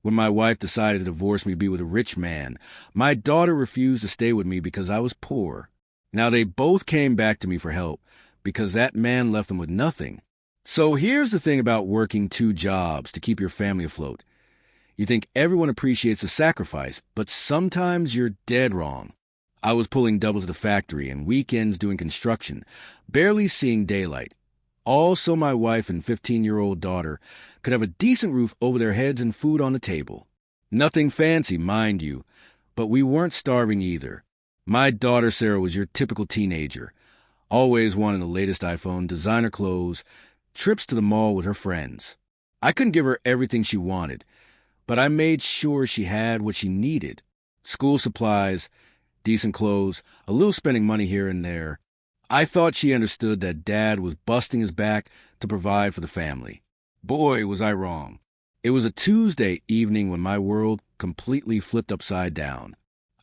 When my wife decided to divorce me to be with a rich man, my daughter refused to stay with me because I was poor. Now they both came back to me for help because that man left them with nothing. So here's the thing about working 2 jobs to keep your family afloat. You think everyone appreciates the sacrifice, but sometimes you're dead wrong. I was pulling doubles at the factory and weekends doing construction, barely seeing daylight. All so my wife and 15-year-old daughter could have a decent roof over their heads and food on the table. Nothing fancy, mind you, but we weren't starving either. My daughter Sarah was your typical teenager, always wanting the latest iPhone, designer clothes, trips to the mall with her friends. I couldn't give her everything she wanted, but I made sure she had what she needed. School supplies, decent clothes, a little spending money here and there. I thought she understood that Dad was busting his back to provide for the family. Boy, was I wrong. It was a Tuesday evening when my world completely flipped upside down.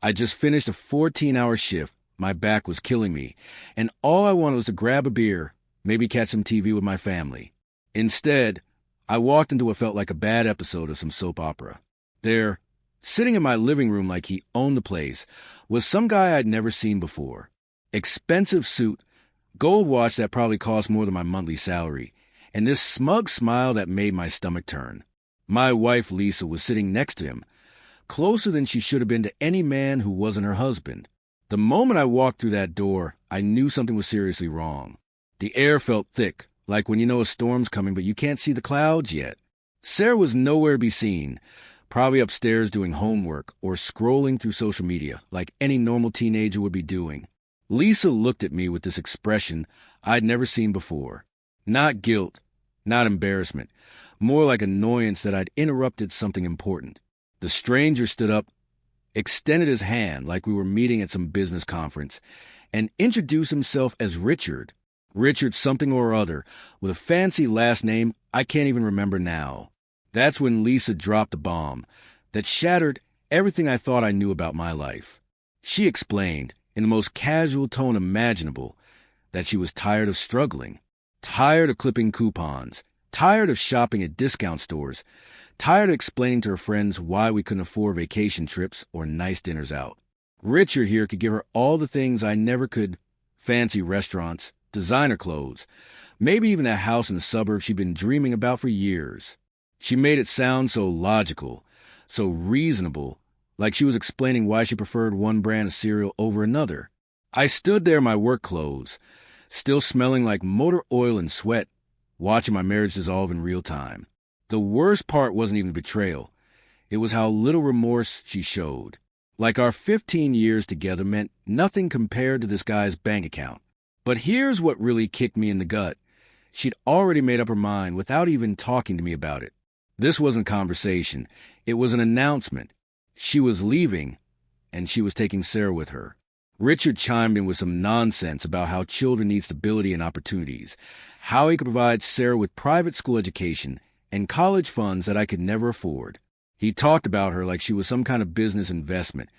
I just finished a 14-hour shift, my back was killing me, and all I wanted was to grab a beer, maybe catch some TV with my family. Instead, I walked into what felt like a bad episode of some soap opera. There, sitting in my living room like he owned the place, was some guy I'd never seen before. Expensive suit, gold watch that probably cost more than my monthly salary, and this smug smile that made my stomach turn. My wife, Lisa, was sitting next to him, closer than she should have been to any man who wasn't her husband. The moment I walked through that door, I knew something was seriously wrong. The air felt thick, like when you know a storm's coming but you can't see the clouds yet. Sarah was nowhere to be seen, probably upstairs doing homework or scrolling through social media like any normal teenager would be doing. Lisa looked at me with this expression I'd never seen before. Not guilt, not embarrassment, more like annoyance that I'd interrupted something important. The stranger stood up, extended his hand like we were meeting at some business conference, and introduced himself as Richard. Richard something or other, with a fancy last name I can't even remember now. That's when Lisa dropped a bomb that shattered everything I thought I knew about my life. She explained, in the most casual tone imaginable, that she was tired of struggling, tired of clipping coupons, tired of shopping at discount stores, tired of explaining to her friends why we couldn't afford vacation trips or nice dinners out. Richard here could give her all the things I never could: fancy restaurants, designer clothes, maybe even that house in the suburbs she'd been dreaming about for years. She made it sound so logical, so reasonable, like she was explaining why she preferred one brand of cereal over another. I stood there in my work clothes, still smelling like motor oil and sweat, watching my marriage dissolve in real time. The worst part wasn't even betrayal. It was how little remorse she showed. Like our 15 years together meant nothing compared to this guy's bank account. But here's what really kicked me in the gut. She'd already made up her mind without even talking to me about it. This wasn't conversation. It was an announcement. She was leaving, and she was taking Sarah with her. Richard chimed in with some nonsense about how children need stability and opportunities, how he could provide Sarah with private school education and college funds that I could never afford. He talked about her like she was some kind of business investment,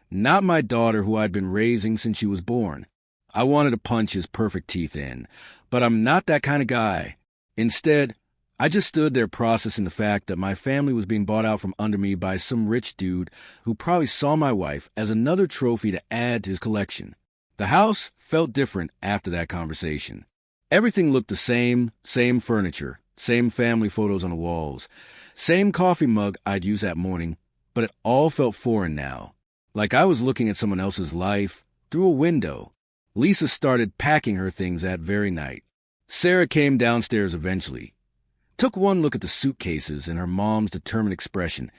not my daughter who I'd been raising since she was born. I wanted to punch his perfect teeth in, but I'm not that kind of guy. Instead, I just stood there processing the fact that my family was being bought out from under me by some rich dude who probably saw my wife as another trophy to add to his collection. The house felt different after that conversation. Everything looked the same furniture, same family photos on the walls, same coffee mug I'd used that morning, but it all felt foreign now, like I was looking at someone else's life through a window. Lisa started packing her things that very night. Sarah came downstairs eventually, took one look at the suitcases and her mom's determined expression,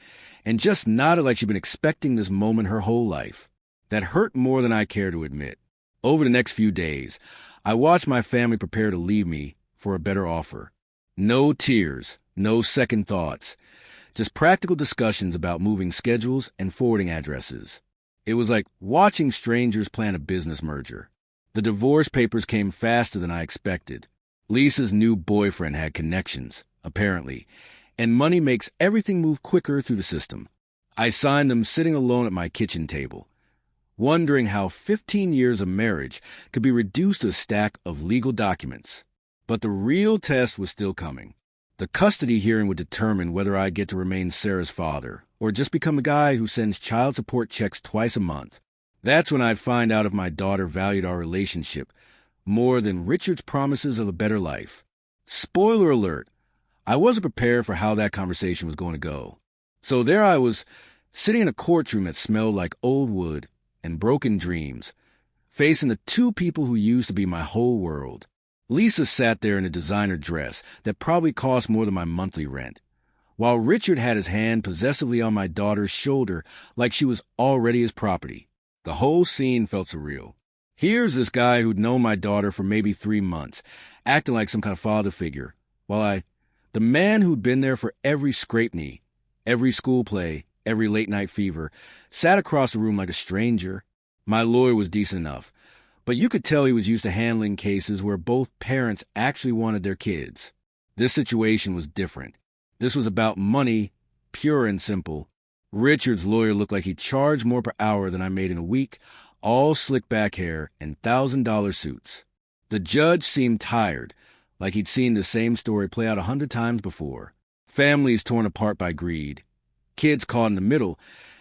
and just nodded like she'd been expecting this moment her whole life. That hurt more than I care to admit. Over the next few days, I watched my family prepare to leave me for a better offer. No tears, no second thoughts, just practical discussions about moving schedules and forwarding addresses. It was like watching strangers plan a business merger. The divorce papers came faster than I expected. Lisa's new boyfriend had connections, apparently, and money makes everything move quicker through the system. I signed them sitting alone at my kitchen table, wondering how 15 years of marriage could be reduced to a stack of legal documents. But the real test was still coming. The custody hearing would determine whether I get to remain Sarah's father, or just become a guy who sends child support checks twice a month. That's when I'd find out if my daughter valued our relationship more than Richard's promises of a better life. Spoiler alert, I wasn't prepared for how that conversation was going to go. So there I was, sitting in a courtroom that smelled like old wood and broken dreams, facing the two people who used to be my whole world. Lisa sat there in a designer dress that probably cost more than my monthly rent, while Richard had his hand possessively on my daughter's shoulder like she was already his property. The whole scene felt surreal. Here's this guy who'd known my daughter for maybe 3 months, acting like some kind of father figure, while the man who'd been there for every scrape knee, every school play, every late-night fever, sat across the room like a stranger. My lawyer was decent enough, but you could tell he was used to handling cases where both parents actually wanted their kids. This situation was different. This was about money, pure and simple. Richard's lawyer looked like he charged more per hour than I made in a week, all slick back hair and $1,000 suits. The judge seemed tired, like he'd seen the same story play out 100 times before. Families torn apart by greed, kids caught in the middle,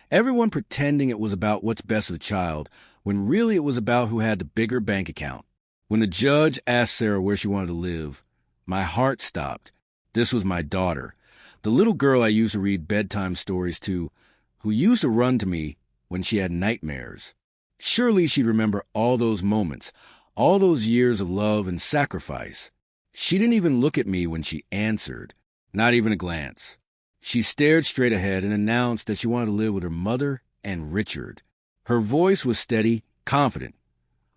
everyone pretending it was about what's best for the child, when really it was about who had the bigger bank account. When the judge asked Sarah where she wanted to live, my heart stopped. This was my daughter, the little girl I used to read bedtime stories to, who used to run to me when she had nightmares. Surely she'd remember all those moments, all those years of love and sacrifice. She didn't even look at me when she answered, not even a glance. She stared straight ahead and announced that she wanted to live with her mother and Richard. Her voice was steady, confident,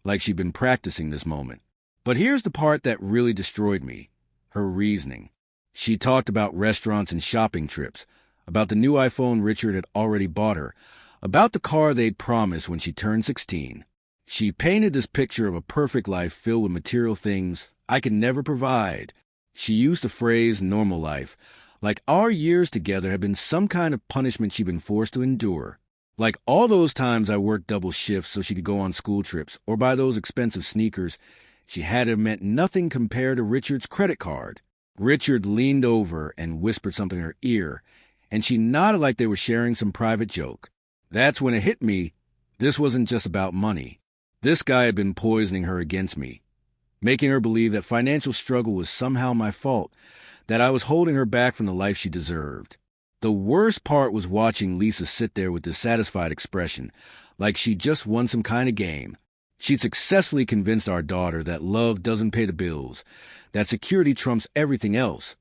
like she'd been practicing this moment. But here's the part that really destroyed me, her reasoning. She talked about restaurants and shopping trips, about the new iPhone Richard had already bought her, about the car they'd promised when she turned 16. She painted this picture of a perfect life filled with material things I could never provide. She used the phrase normal life, like our years together had been some kind of punishment she'd been forced to endure. Like all those times I worked double shifts so she could go on school trips or buy those expensive sneakers, she had it meant nothing compared to Richard's credit card. Richard leaned over and whispered something in her ear, and she nodded like they were sharing some private joke. That's when it hit me. This wasn't just about money. This guy had been poisoning her against me, making her believe that financial struggle was somehow my fault, that I was holding her back from the life she deserved. The worst part was watching Lisa sit there with this satisfied expression, like she just won some kind of game. She'd successfully convinced our daughter that love doesn't pay the bills, that security trumps everything else,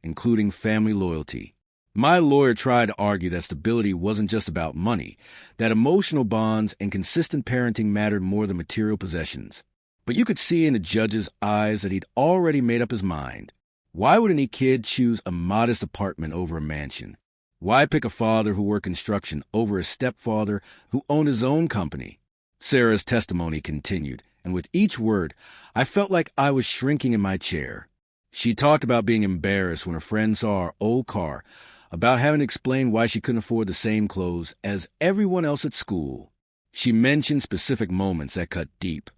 including family loyalty. My lawyer tried to argue that stability wasn't just about money, that emotional bonds and consistent parenting mattered more than material possessions. But you could see in the judge's eyes that he'd already made up his mind. Why would any kid choose a modest apartment over a mansion? Why pick a father who worked construction over a stepfather who owned his own company? Sarah's testimony continued, and with each word, I felt like I was shrinking in my chair. She talked about being embarrassed when a friend saw our old car, about having to explain why she couldn't afford the same clothes as everyone else at school. She mentioned specific moments that cut deep,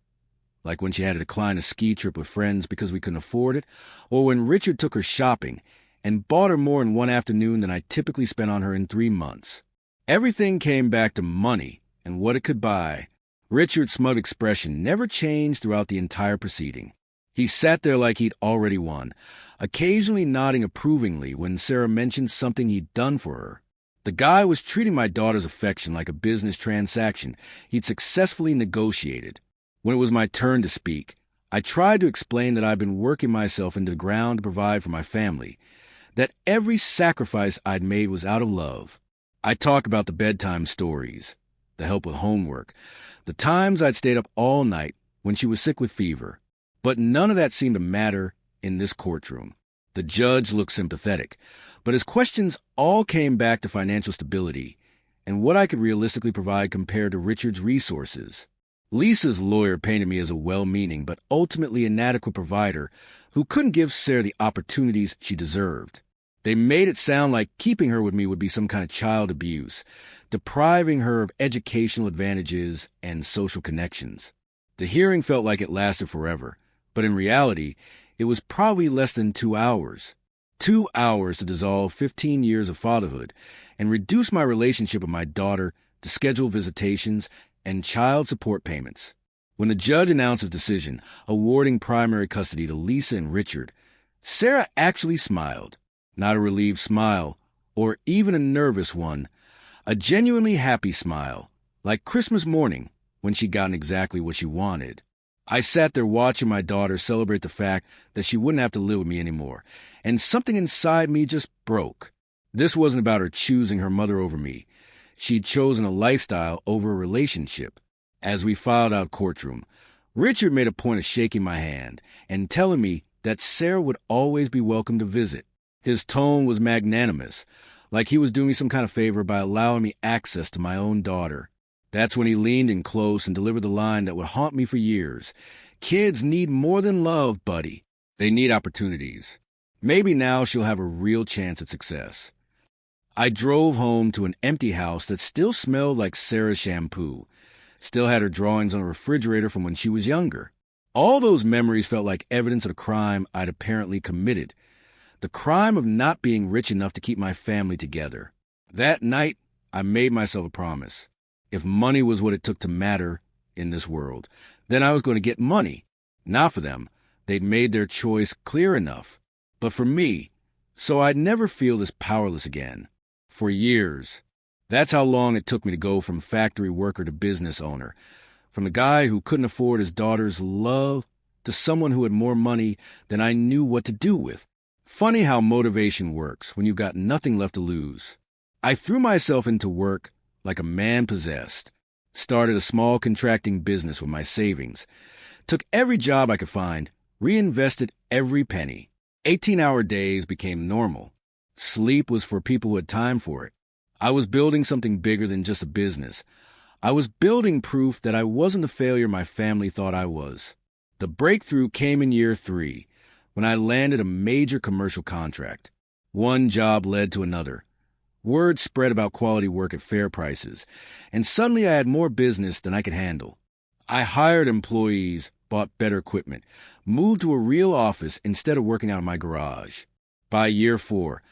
like when she had to decline a ski trip with friends because we couldn't afford it, or when Richard took her shopping and bought her more in one afternoon than I typically spent on her in 3 months. Everything came back to money and what it could buy. Richard's smug expression never changed throughout the entire proceeding. He sat there like he'd already won, occasionally nodding approvingly when Sarah mentioned something he'd done for her. The guy was treating my daughter's affection like a business transaction he'd successfully negotiated. When it was my turn to speak, I tried to explain that I'd been working myself into the ground to provide for my family, that every sacrifice I'd made was out of love. I talked about the bedtime stories, the help with homework, the times I'd stayed up all night when she was sick with fever. But none of that seemed to matter in this courtroom. The judge looked sympathetic, but his questions all came back to financial stability and what I could realistically provide compared to Richard's resources. Lisa's lawyer painted me as a well-meaning but ultimately inadequate provider who couldn't give Sarah the opportunities she deserved. They made it sound like keeping her with me would be some kind of child abuse, depriving her of educational advantages and social connections. The hearing felt like it lasted forever, but in reality, it was probably less than 2 hours. 2 hours to dissolve 15 years of fatherhood and reduce my relationship with my daughter to scheduled visitations and child support payments. When the judge announced his decision, awarding primary custody to Lisa and Richard, Sarah actually smiled. Not a relieved smile, or even a nervous one, a genuinely happy smile, like Christmas morning when she'd gotten exactly what she wanted. I sat there watching my daughter celebrate the fact that she wouldn't have to live with me anymore, and something inside me just broke. This wasn't about her choosing her mother over me. She'd chosen a lifestyle over a relationship. As we filed out courtroom, Richard made a point of shaking my hand and telling me that Sarah would always be welcome to visit. His tone was magnanimous, like he was doing me some kind of favor by allowing me access to my own daughter. That's when he leaned in close and delivered the line that would haunt me for years. Kids need more than love, buddy. They need opportunities. Maybe now she'll have a real chance at success. I drove home to an empty house that still smelled like Sarah's shampoo. Still had her drawings on a refrigerator from when she was younger. All those memories felt like evidence of the crime I'd apparently committed. The crime of not being rich enough to keep my family together. That night, I made myself a promise. If money was what it took to matter in this world, then I was going to get money. Not for them. They'd made their choice clear enough. But for me, so I'd never feel this powerless again. For years. That's how long it took me to go from factory worker to business owner. From the guy who couldn't afford his daughter's love to someone who had more money than I knew what to do with. Funny how motivation works when you've got nothing left to lose. I threw myself into work like a man possessed. Started a small contracting business with my savings. Took every job I could find, reinvested every penny. 18-hour days became normal. Sleep was for people who had time for it. I was building something bigger than just a business. I was building proof that I wasn't the failure my family thought I was. The breakthrough came in year 3, when I landed a major commercial contract. One job led to another. Word spread about quality work at fair prices, and suddenly I had more business than I could handle. I hired employees, bought better equipment, moved to a real office instead of working out of my garage. By year 4,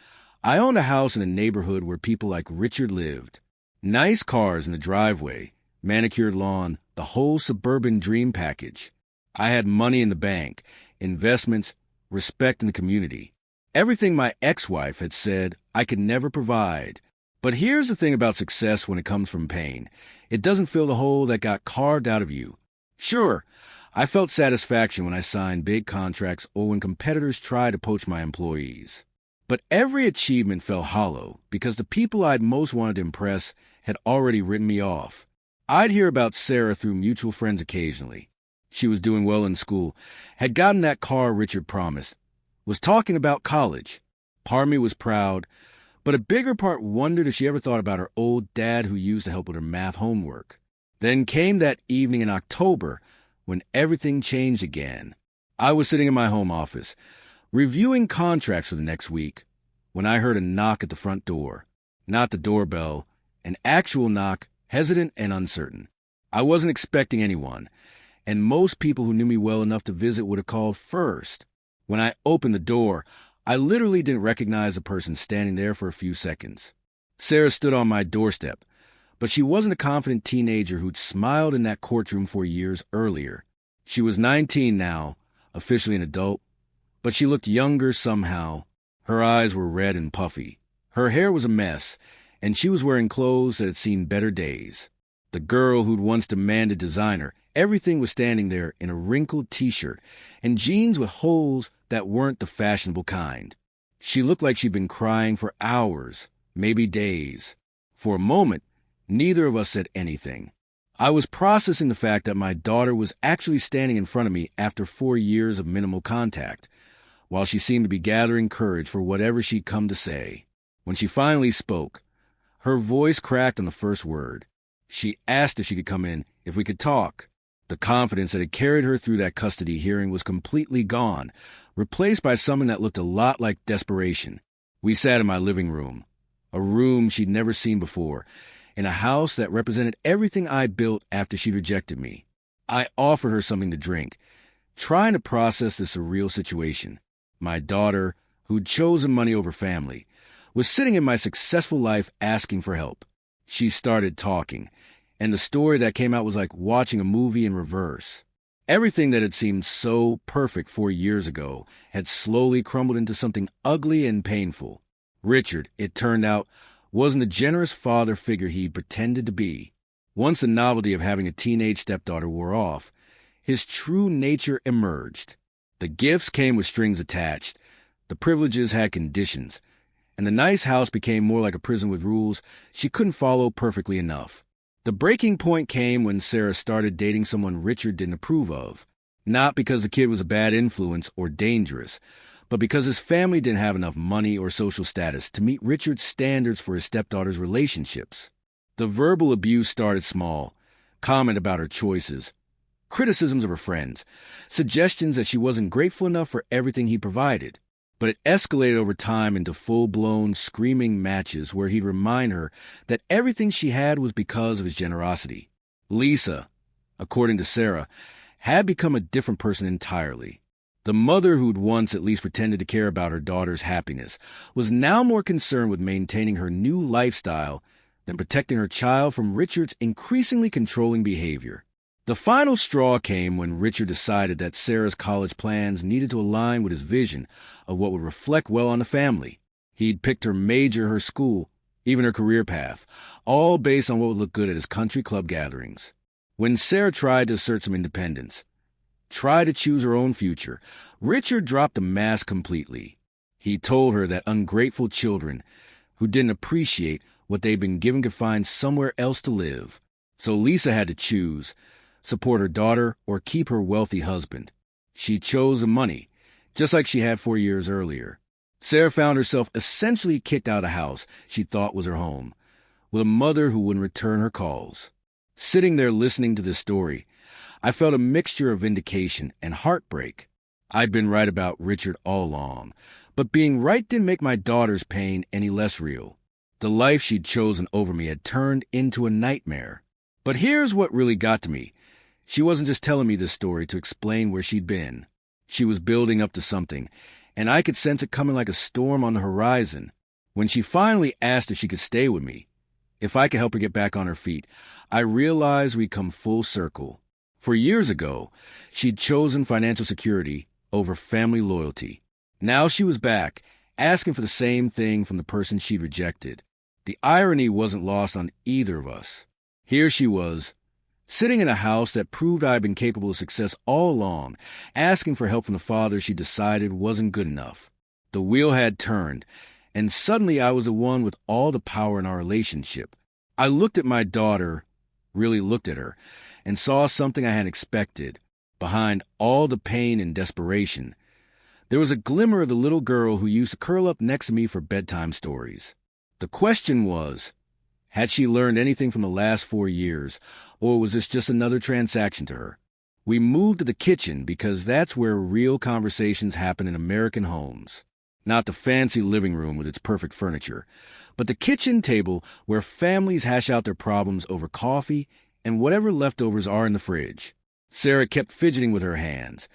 I owned a house in a neighborhood where people like Richard lived. Nice cars in the driveway, manicured lawn, the whole suburban dream package. I had money in the bank, investments, respect in the community. Everything my ex-wife had said I could never provide. But here's the thing about success when it comes from pain. It doesn't fill the hole that got carved out of you. Sure, I felt satisfaction when I signed big contracts or when competitors tried to poach my employees. But every achievement fell hollow because the people I'd most wanted to impress had already written me off. I'd hear about Sarah through mutual friends occasionally. She was doing well in school, had gotten that car Richard promised, was talking about college. Part of me was proud, but a bigger part wondered if she ever thought about her old dad who used to help with her math homework. Then came that evening in October when everything changed again. I was sitting in my home office, reviewing contracts for the next week, when I heard a knock at the front door. Not the doorbell, an actual knock, hesitant and uncertain. I wasn't expecting anyone, and most people who knew me well enough to visit would have called first. When I opened the door, I literally didn't recognize the person standing there for a few seconds. Sarah stood on my doorstep, but she wasn't a confident teenager who'd smiled in that courtroom 4 years earlier. She was 19 now, officially an adult, but she looked younger somehow. Her eyes were red and puffy. Her hair was a mess, and she was wearing clothes that had seen better days. The girl who'd once demanded designer, everything was standing there in a wrinkled t-shirt and jeans with holes that weren't the fashionable kind. She looked like she'd been crying for hours, maybe days. For a moment, neither of us said anything. I was processing the fact that my daughter was actually standing in front of me after 4 years of minimal contact, while she seemed to be gathering courage for whatever she'd come to say. When she finally spoke, her voice cracked on the first word. She asked if she could come in, if we could talk. The confidence that had carried her through that custody hearing was completely gone, replaced by something that looked a lot like desperation. We sat in my living room, a room she'd never seen before, in a house that represented everything I built after she rejected me. I offered her something to drink, trying to process this surreal situation. My daughter, who'd chosen money over family, was sitting in my successful life asking for help. She started talking, and the story that came out was like watching a movie in reverse. Everything that had seemed so perfect 4 years ago had slowly crumbled into something ugly and painful. Richard, it turned out, wasn't the generous father figure he pretended to be. Once the novelty of having a teenage stepdaughter wore off, his true nature emerged. The gifts came with strings attached, the privileges had conditions, and the nice house became more like a prison with rules she couldn't follow perfectly enough. The breaking point came when Sarah started dating someone Richard didn't approve of, not because the kid was a bad influence or dangerous, but because his family didn't have enough money or social status to meet Richard's standards for his stepdaughter's relationships. The verbal abuse started small, comment about her choices, criticisms of her friends, suggestions that she wasn't grateful enough for everything he provided. But it escalated over time into full-blown screaming matches where he'd remind her that everything she had was because of his generosity. Lisa, according to Sarah, had become a different person entirely. The mother who'd once at least pretended to care about her daughter's happiness was now more concerned with maintaining her new lifestyle than protecting her child from Richard's increasingly controlling behavior. The final straw came when Richard decided that Sarah's college plans needed to align with his vision of what would reflect well on the family. He'd picked her major, her school, even her career path, all based on what would look good at his country club gatherings. When Sarah tried to assert some independence, tried to choose her own future, Richard dropped the mask completely. He told her that ungrateful children who didn't appreciate what they'd been given could find somewhere else to live. So Lisa had to choose, support her daughter or keep her wealthy husband. She chose the money, just like she had 4 years earlier. Sarah found herself essentially kicked out of a house she thought was her home, with a mother who wouldn't return her calls. Sitting there listening to this story, I felt a mixture of vindication and heartbreak. I'd been right about Richard all along, but being right didn't make my daughter's pain any less real. The life she'd chosen over me had turned into a nightmare. But here's what really got to me. She wasn't just telling me this story to explain where she'd been. She was building up to something, and I could sense it coming like a storm on the horizon. When she finally asked if she could stay with me, if I could help her get back on her feet, I realized we'd come full circle. 4 years ago, she'd chosen financial security over family loyalty. Now she was back, asking for the same thing from the person she'd rejected. The irony wasn't lost on either of us. Here she was, sitting in a house that proved I had been capable of success all along, asking for help from the father she decided wasn't good enough. The wheel had turned, and suddenly I was the one with all the power in our relationship. I looked at my daughter, really looked at her, and saw something I hadn't expected. Behind all the pain and desperation, there was a glimmer of the little girl who used to curl up next to me for bedtime stories. The question was, had she learned anything from the last 4 years, or was this just another transaction to her? We moved to the kitchen because that's where real conversations happen in American homes. Not the fancy living room with its perfect furniture, but the kitchen table where families hash out their problems over coffee and whatever leftovers are in the fridge. Sarah kept fidgeting with her hands,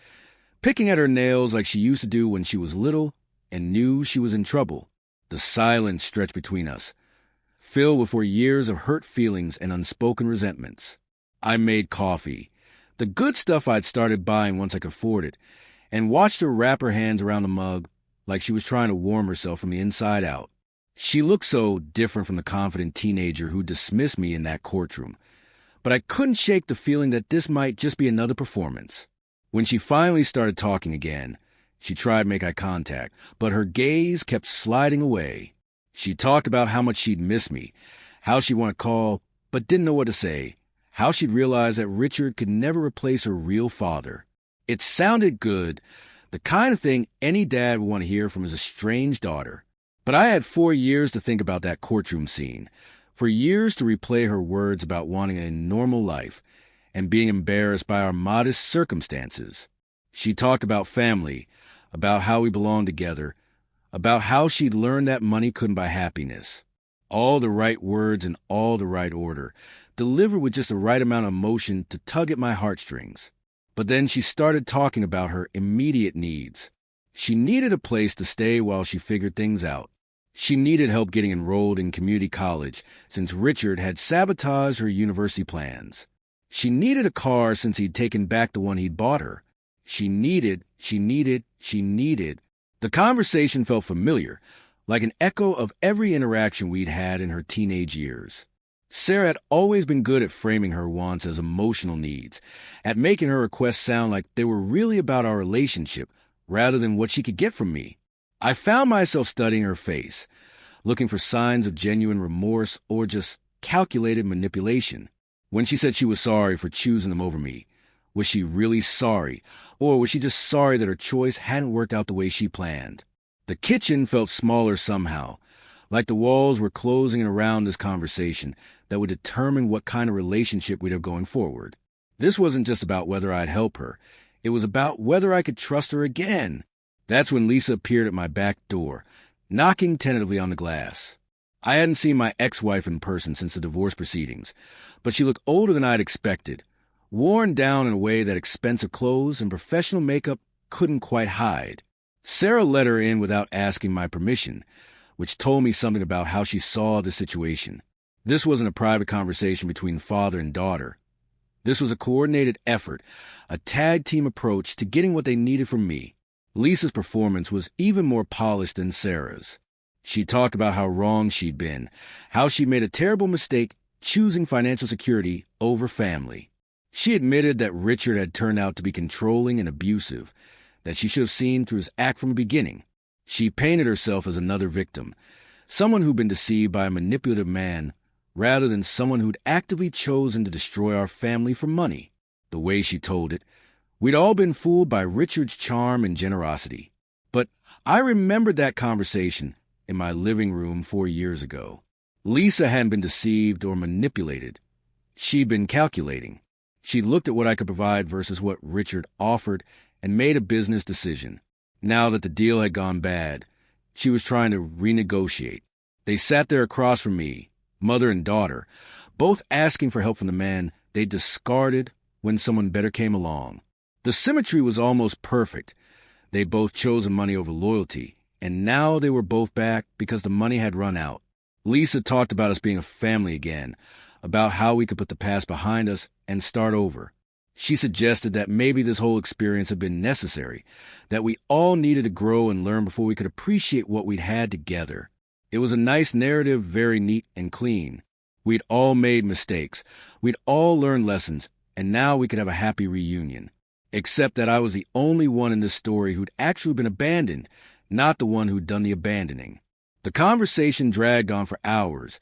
picking at her nails like she used to do when she was little and knew she was in trouble. The silence stretched between us, filled with 4 years of hurt feelings and unspoken resentments. I made coffee, the good stuff I'd started buying once I could afford it, and watched her wrap her hands around the mug like she was trying to warm herself from the inside out. She looked so different from the confident teenager who dismissed me in that courtroom, but I couldn't shake the feeling that this might just be another performance. When she finally started talking again, she tried to make eye contact, but her gaze kept sliding away. She talked about how much she'd miss me, how she'd want to call, but didn't know what to say, how she'd realized that Richard could never replace her real father. It sounded good, the kind of thing any dad would want to hear from his estranged daughter. But I had 4 years to think about that courtroom scene, for years to replay her words about wanting a normal life and being embarrassed by our modest circumstances. She talked about family, about how we belonged together, about how she'd learned that money couldn't buy happiness. All the right words in all the right order, delivered with just the right amount of emotion to tug at my heartstrings. But then she started talking about her immediate needs. She needed a place to stay while she figured things out. She needed help getting enrolled in community college since Richard had sabotaged her university plans. She needed a car since he'd taken back the one he'd bought her. She needed. The conversation felt familiar, like an echo of every interaction we'd had in her teenage years. Sarah had always been good at framing her wants as emotional needs, at making her requests sound like they were really about our relationship rather than what she could get from me. I found myself studying her face, looking for signs of genuine remorse or just calculated manipulation. When she said she was sorry for choosing them over me, was she really sorry, or was she just sorry that her choice hadn't worked out the way she planned? The kitchen felt smaller somehow, like the walls were closing around this conversation that would determine what kind of relationship we'd have going forward. This wasn't just about whether I'd help her. It was about whether I could trust her again. That's when Lisa appeared at my back door, knocking tentatively on the glass. I hadn't seen my ex-wife in person since the divorce proceedings, but she looked older than I'd expected, worn down in a way that expensive clothes and professional makeup couldn't quite hide. Sarah let her in without asking my permission, which told me something about how she saw the situation. This wasn't a private conversation between father and daughter. This was a coordinated effort, a tag team approach to getting what they needed from me. Lisa's performance was even more polished than Sarah's. She talked about how wrong she'd been, how she'd made a terrible mistake choosing financial security over family. She admitted that Richard had turned out to be controlling and abusive, that she should have seen through his act from the beginning. She painted herself as another victim, someone who'd been deceived by a manipulative man, rather than someone who'd actively chosen to destroy our family for money. The way she told it, we'd all been fooled by Richard's charm and generosity. But I remembered that conversation in my living room 4 years ago. Lisa hadn't been deceived or manipulated. She'd been calculating. She looked at what I could provide versus what Richard offered and made a business decision. Now that the deal had gone bad, she was trying to renegotiate. They sat there across from me, mother and daughter, both asking for help from the man they discarded when someone better came along. The symmetry was almost perfect. They both chosen money over loyalty, and now they were both back because the money had run out. Lisa talked about us being a family again, about how we could put the past behind us and start over. She suggested that maybe this whole experience had been necessary, that we all needed to grow and learn before we could appreciate what we'd had together. It was a nice narrative, very neat and clean. We'd all made mistakes. We'd all learned lessons, and now we could have a happy reunion. Except that I was the only one in this story who'd actually been abandoned, not the one who'd done the abandoning. The conversation dragged on for hours,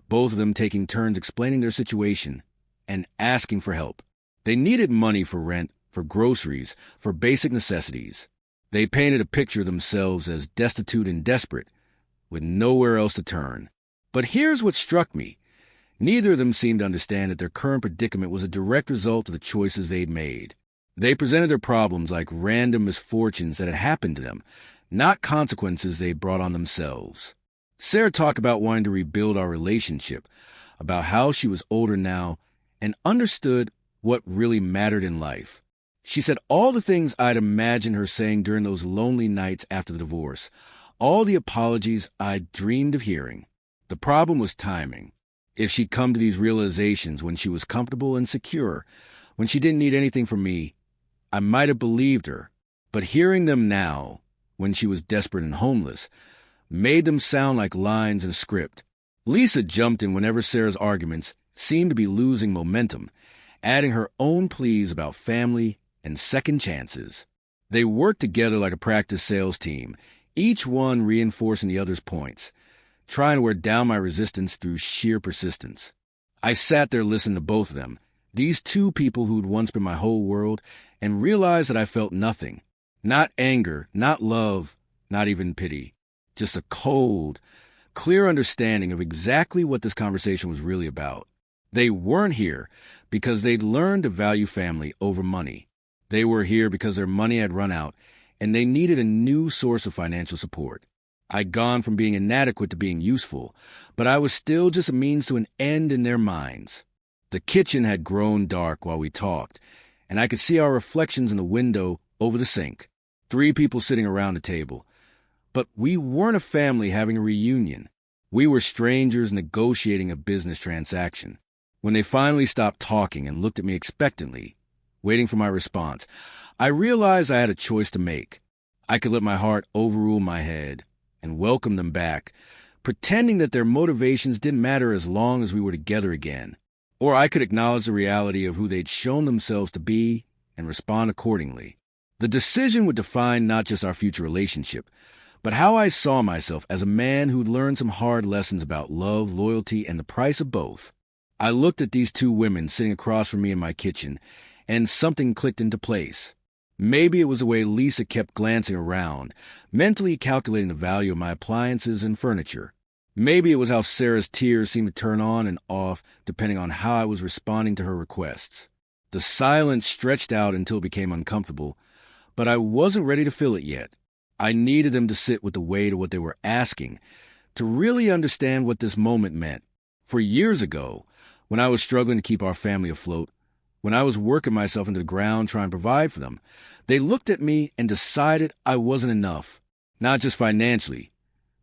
both of them taking turns explaining their situation and asking for help. They needed money for rent, for groceries, for basic necessities. They painted a picture of themselves as destitute and desperate, with nowhere else to turn. But here's what struck me. Neither of them seemed to understand that their current predicament was a direct result of the choices they'd made. They presented their problems like random misfortunes that had happened to them, not consequences they brought on themselves. Sarah talked about wanting to rebuild our relationship, about how she was older now and understood what really mattered in life. She said all the things I'd imagined her saying during those lonely nights after the divorce, all the apologies I'd dreamed of hearing. The problem was timing. If she'd come to these realizations when she was comfortable and secure, when she didn't need anything from me, I might have believed her. But hearing them now, when she was desperate and homeless, made them sound like lines in a script. Lisa jumped in whenever Sarah's arguments seemed to be losing momentum, adding her own pleas about family and second chances. They worked together like a practice sales team, each one reinforcing the other's points, trying to wear down my resistance through sheer persistence. I sat there listening to both of them, these two people who'd once been my whole world, and realized that I felt nothing. Not anger, not love, not even pity. Just a cold, clear understanding of exactly what this conversation was really about. They weren't here because they'd learned to value family over money. They were here because their money had run out, and they needed a new source of financial support. I'd gone from being inadequate to being useful, but I was still just a means to an end in their minds. The kitchen had grown dark while we talked, and I could see our reflections in the window over the sink. 3 people sitting around a table. But we weren't a family having a reunion. We were strangers negotiating a business transaction. When they finally stopped talking and looked at me expectantly, waiting for my response, I realized I had a choice to make. I could let my heart overrule my head and welcome them back, pretending that their motivations didn't matter as long as we were together again. Or I could acknowledge the reality of who they'd shown themselves to be and respond accordingly. The decision would define not just our future relationship, but how I saw myself as a man who'd learned some hard lessons about love, loyalty, and the price of both. I looked at these 2 women sitting across from me in my kitchen, and something clicked into place. Maybe it was the way Lisa kept glancing around, mentally calculating the value of my appliances and furniture. Maybe it was how Sarah's tears seemed to turn on and off depending on how I was responding to her requests. The silence stretched out until it became uncomfortable, but I wasn't ready to fill it yet. I needed them to sit with the weight of what they were asking, to really understand what this moment meant. For years ago, when I was struggling to keep our family afloat, when I was working myself into the ground trying to provide for them, they looked at me and decided I wasn't enough, not just financially.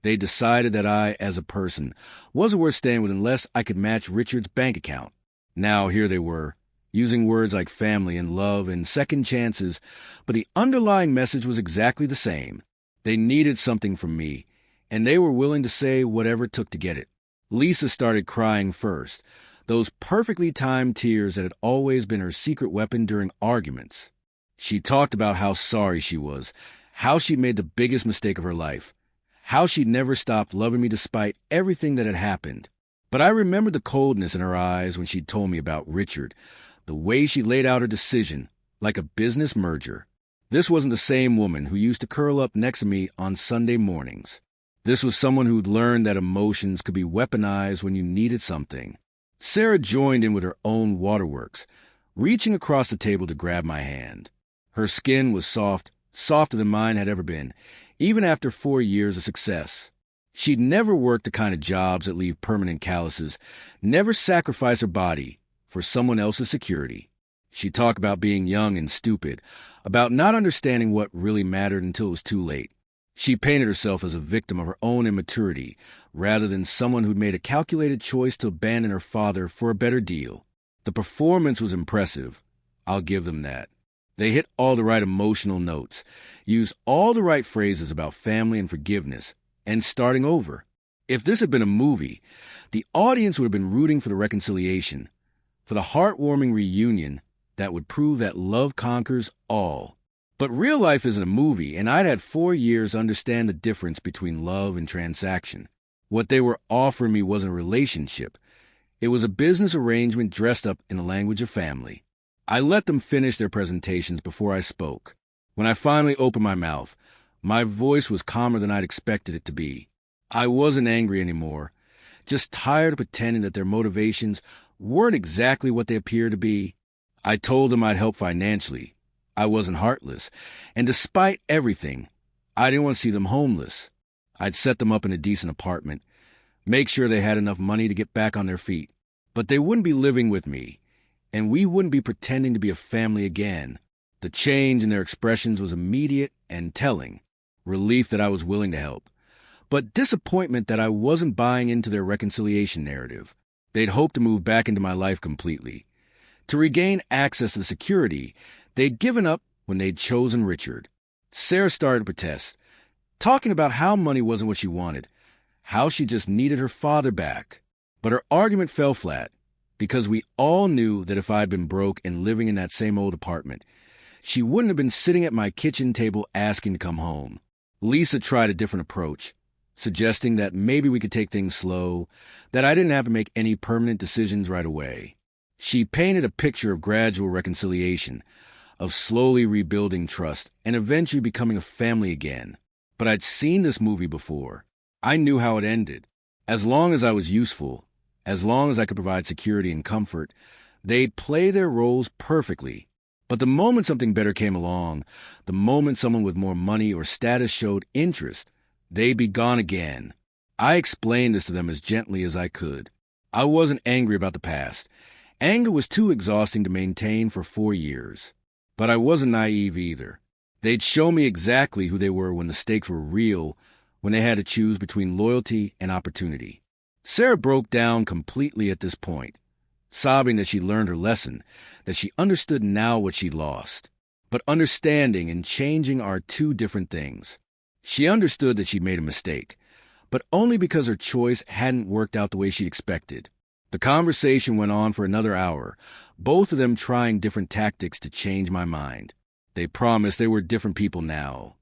They decided that I, as a person, wasn't worth staying with unless I could match Richard's bank account. Now here they were, using words like family and love and second chances, but the underlying message was exactly the same. They needed something from me, and they were willing to say whatever it took to get it. Lisa started crying first, those perfectly timed tears that had always been her secret weapon during arguments. She talked about how sorry she was, how she'd made the biggest mistake of her life, how she'd never stopped loving me despite everything that had happened. But I remembered the coldness in her eyes when she'd told me about Richard, the way she laid out her decision, like a business merger. This wasn't the same woman who used to curl up next to me on Sunday mornings. This was someone who'd learned that emotions could be weaponized when you needed something. Sarah joined in with her own waterworks, reaching across the table to grab my hand. Her skin was soft, softer than mine had ever been, even after 4 years of success. She'd never worked the kind of jobs that leave permanent calluses, never sacrificed her body for someone else's security. She talked about being young and stupid, about not understanding what really mattered until it was too late. She painted herself as a victim of her own immaturity, rather than someone who'd made a calculated choice to abandon her father for a better deal. The performance was impressive. I'll give them that. They hit all the right emotional notes, used all the right phrases about family and forgiveness, and starting over. If this had been a movie, the audience would have been rooting for the reconciliation, for the heartwarming reunion that would prove that love conquers all. But real life isn't a movie, and I'd had 4 years to understand the difference between love and transaction. What they were offering me wasn't a relationship. It was a business arrangement dressed up in the language of family. I let them finish their presentations before I spoke. When I finally opened my mouth, my voice was calmer than I'd expected it to be. I wasn't angry anymore, just tired of pretending that their motivations weren't exactly what they appeared to be. I told them I'd help financially. I wasn't heartless, and despite everything, I didn't want to see them homeless. I'd set them up in a decent apartment, make sure they had enough money to get back on their feet. But they wouldn't be living with me, and we wouldn't be pretending to be a family again. The change in their expressions was immediate and telling. Relief that I was willing to help, but disappointment that I wasn't buying into their reconciliation narrative. They'd hoped to move back into my life completely. To regain access to security they'd given up when they'd chosen Richard. Sarah started to protest, talking about how money wasn't what she wanted, how she just needed her father back. But her argument fell flat, because we all knew that if I'd been broke and living in that same old apartment, she wouldn't have been sitting at my kitchen table asking to come home. Lisa tried a different approach, suggesting that maybe we could take things slow, that I didn't have to make any permanent decisions right away. She painted a picture of gradual reconciliation, of slowly rebuilding trust, and eventually becoming a family again. But I'd seen this movie before. I knew how it ended. As long as I was useful, as long as I could provide security and comfort, they'd play their roles perfectly. But the moment something better came along, the moment someone with more money or status showed interest, they'd be gone again. I explained this to them as gently as I could. I wasn't angry about the past. Anger was too exhausting to maintain for 4 years. But I wasn't naive either. They'd show me exactly who they were when the stakes were real, when they had to choose between loyalty and opportunity. Sarah broke down completely at this point, sobbing that she learned her lesson, that she understood now what she'd lost. But understanding and changing are two different things. She understood that she'd made a mistake, but only because her choice hadn't worked out the way she'd expected. The conversation went on for another hour, both of them trying different tactics to change my mind. They promised they were different people now,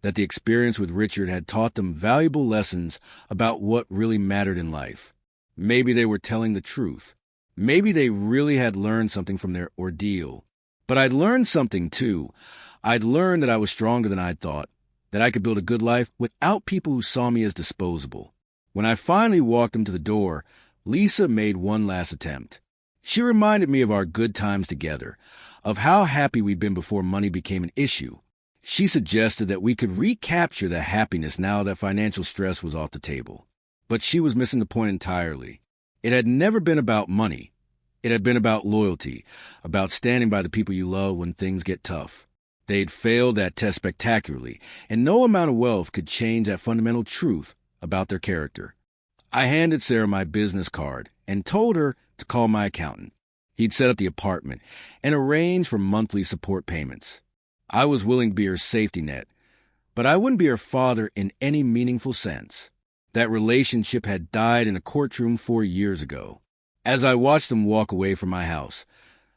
that the experience with Richard had taught them valuable lessons about what really mattered in life. Maybe they were telling the truth. Maybe they really had learned something from their ordeal. But I'd learned something, too. I'd learned that I was stronger than I'd thought, that I could build a good life without people who saw me as disposable. When I finally walked them to the door, Lisa made one last attempt. She reminded me of our good times together, of how happy we'd been before money became an issue. She suggested that we could recapture the happiness now that financial stress was off the table. But she was missing the point entirely. It had never been about money. It had been about loyalty, about standing by the people you love when things get tough. They'd failed that test spectacularly, and no amount of wealth could change that fundamental truth about their character. I handed Sarah my business card and told her to call my accountant. He'd set up the apartment and arrange for monthly support payments. I was willing to be her safety net, but I wouldn't be her father in any meaningful sense. That relationship had died in a courtroom 4 years ago. As I watched them walk away from my house,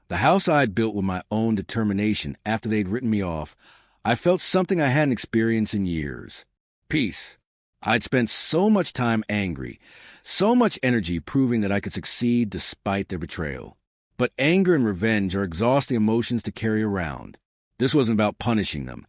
the house I'd built with my own determination after they'd written me off, I felt something I hadn't experienced in years. Peace. I'd spent so much time angry, so much energy proving that I could succeed despite their betrayal. But anger and revenge are exhausting emotions to carry around. This wasn't about punishing them.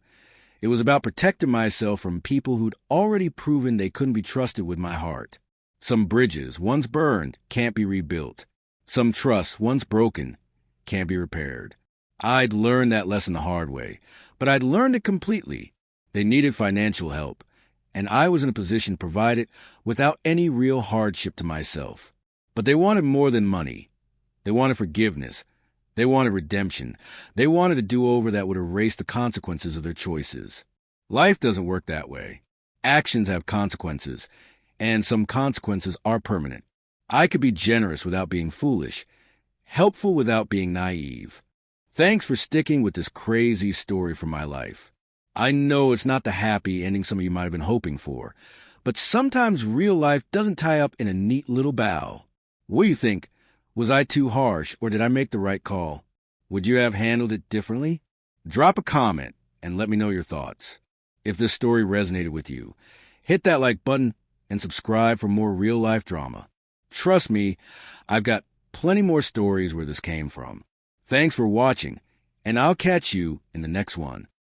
It was about protecting myself from people who'd already proven they couldn't be trusted with my heart. Some bridges, once burned, can't be rebuilt. Some trust, once broken, can't be repaired. I'd learned that lesson the hard way, but I'd learned it completely. They needed financial help, and I was in a position to provide it without any real hardship to myself. But they wanted more than money. They wanted forgiveness. They wanted redemption. They wanted a do-over that would erase the consequences of their choices. Life doesn't work that way. Actions have consequences, and some consequences are permanent. I could be generous without being foolish, helpful without being naive. Thanks for sticking with this crazy story from my life. I know it's not the happy ending some of you might have been hoping for, but sometimes real life doesn't tie up in a neat little bow. What do you think? Was I too harsh, or did I make the right call? Would you have handled it differently? Drop a comment and let me know your thoughts. If this story resonated with you, hit that like button and subscribe for more real-life drama. Trust me, I've got plenty more stories where this came from. Thanks for watching, and I'll catch you in the next one.